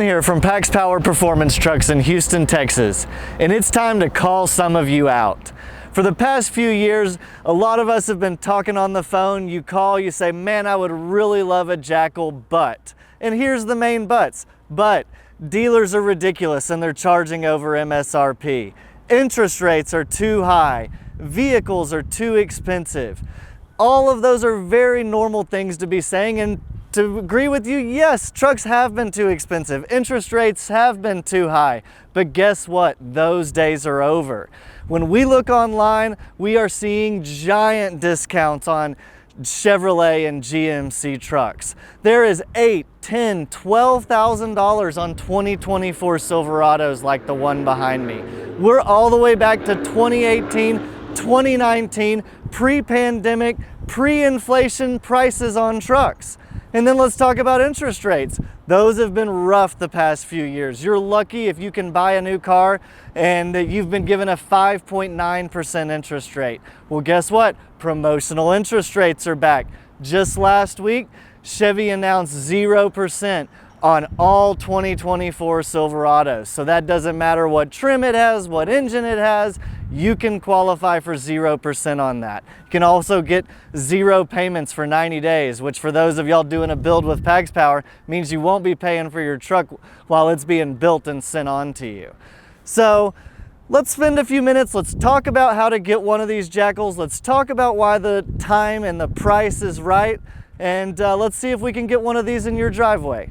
here from PaxPower Performance Trucks in Houston, Texas, and it's time to call some of you out. For the past few years, a lot of us have been talking on the phone. You call, you say, man, I would really love a Jackal, but, and here's the main buts, but dealers are ridiculous and they're charging over MSRP. Interest rates are too high. Vehicles are too expensive. All of those are very normal things to be saying, and to agree with you, yes, trucks have been too expensive. Interest rates have been too high. But guess what? Those days are over. When we look online, we are seeing giant discounts on Chevrolet and GMC trucks. There is $8,000, $10,000, $12,000 on 2024 Silverados like the one behind me. We're all the way back to 2018, 2019, pre-pandemic, pre-inflation prices on trucks. And then let's talk about interest rates. Those have been rough the past few years. You're lucky if you can buy a new car and you've been given a 5.9% interest rate. Well, guess what? Promotional interest rates are back. Just last week, Chevy announced 0% on all 2024 Silverados. So that doesn't matter what trim it has, what engine it has, you can qualify for 0% on that. You can also get 0 payments for 90 days, which for those of y'all doing a build with PaxPower means you won't be paying for your truck while it's being built and sent on to you. So let's spend a few minutes. Let's talk about how to get one of these Jackals. Let's talk about why the time and the price is right. And let's see if we can get one of these in your driveway.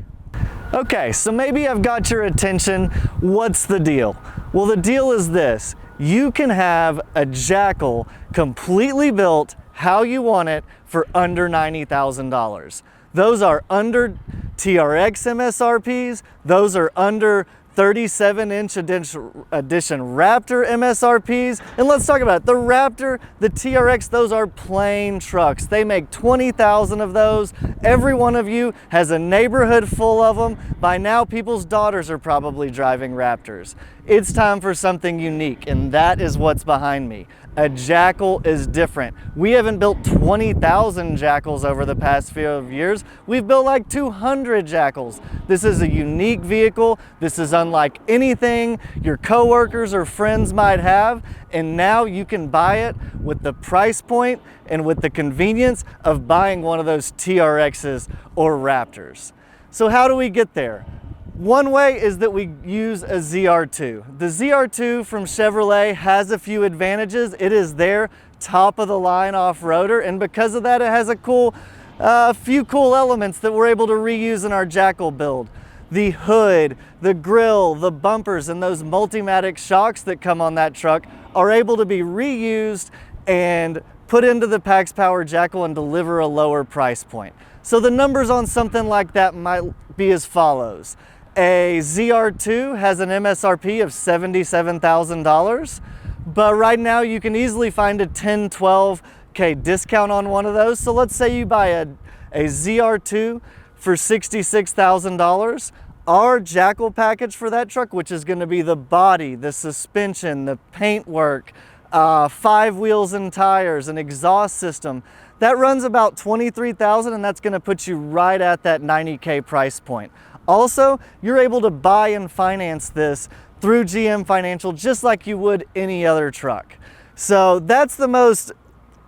Okay, so maybe I've got your attention. What's the deal? Well, the deal is this. You can have a Jackal completely built how you want it for under $90,000. Those are under TRX MSRPs. Those are under 37-inch edition Raptor MSRPs. And let's talk about it. The Raptor, the TRX, those are plain trucks. They make 20,000 of those. Every one of you has a neighborhood full of them. By now, people's daughters are probably driving Raptors. It's time for something unique, and that is what's behind me. A Jackal is different. We haven't built 20,000 Jackals over the past few years. We've built like 200 Jackals. This is a unique vehicle. This is unlike anything your coworkers or friends might have, and now you can buy it with the price point and with the convenience of buying one of those TRXs or Raptors. So how do we get there? One way is that we use a ZR2. The ZR2 from Chevrolet has a few advantages. It is their top of the line off-roader, and because of that, it has a few cool elements that we're able to reuse in our Jackal build. The hood, the grille, the bumpers, and those Multimatic shocks that come on that truck are able to be reused and put into the PaxPower Jackal and deliver a lower price point. So the numbers on something like that might be as follows. A ZR2 has an MSRP of $77,000, but right now you can easily find a 10, 12K discount on one of those. So let's say you buy a ZR2 for $66,000. Our Jackal package for that truck, which is going to be the body, the suspension, the paintwork, 5 wheels and tires, an exhaust system, that runs about $23,000, and that's going to put you right at that $90K price point. Also, you're able to buy and finance this through GM Financial just like you would any other truck. So that's the most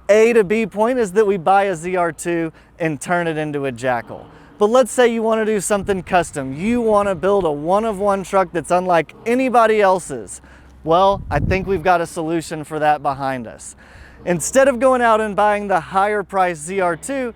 A to B point, is that we buy a ZR2 and turn it into a Jackal. But let's say you want to do something custom. You want to build a one-of-one truck that's unlike anybody else's. Well, I think we've got a solution for that behind us. Instead of going out and buying the higher priced ZR2,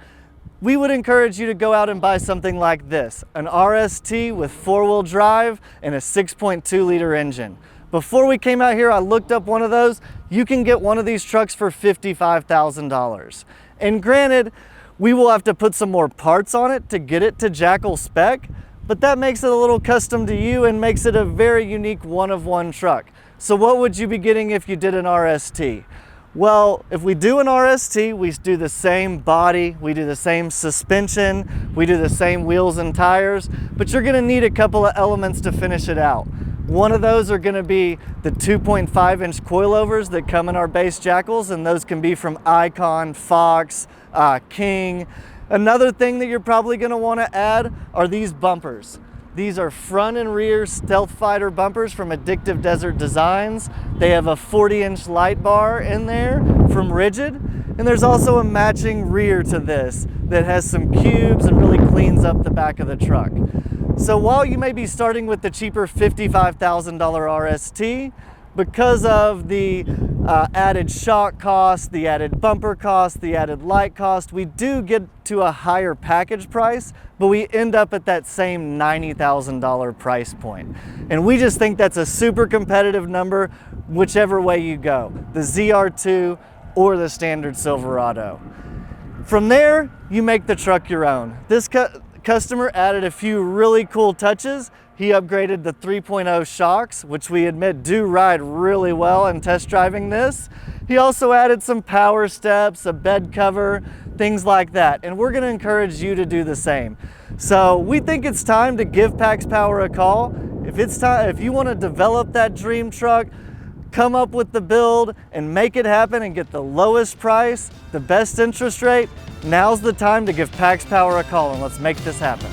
we would encourage you to go out and buy something like this, an RST with 4-wheel drive and a 6.2 liter engine. Before we came out here, I looked up one of those. You can get one of these trucks for $55,000. And granted, we will have to put some more parts on it to get it to Jackal spec, but that makes it a little custom to you and makes it a very unique one-of-one truck. So what would you be getting if you did an RST? Well, if we do an RST, we do the same body, we do the same suspension, we do the same wheels and tires, but you're gonna need a couple of elements to finish it out. One of those are gonna be the 2.5-inch coilovers that come in our base Jackals, and those can be from Icon, Fox, King. Another thing that you're probably gonna wanna add are these bumpers. These are front and rear Stealth Fighter bumpers from Addictive Desert Designs. They have a 40-inch light bar in there from Rigid, and there's also a matching rear to this that has some cubes and really cleans up the back of the truck. So while you may be starting with the cheaper $55,000 RST, because of the added shock cost, the added bumper cost, the added light cost, we do get to a higher package price, but we end up at that same $90,000 price point. And we just think that's a super competitive number, whichever way you go, the ZR2 or the standard Silverado. From there, you make the truck your own. This customer added a few really cool touches. He upgraded the 3.0 shocks, which we admit do ride really well in test driving this. He also added some power steps, a bed cover, things like that. And we're gonna encourage you to do the same. So we think it's time to give PaxPower a call. If you wanna develop that dream truck, come up with the build and make it happen and get the lowest price, the best interest rate, now's the time to give PaxPower a call and let's make this happen.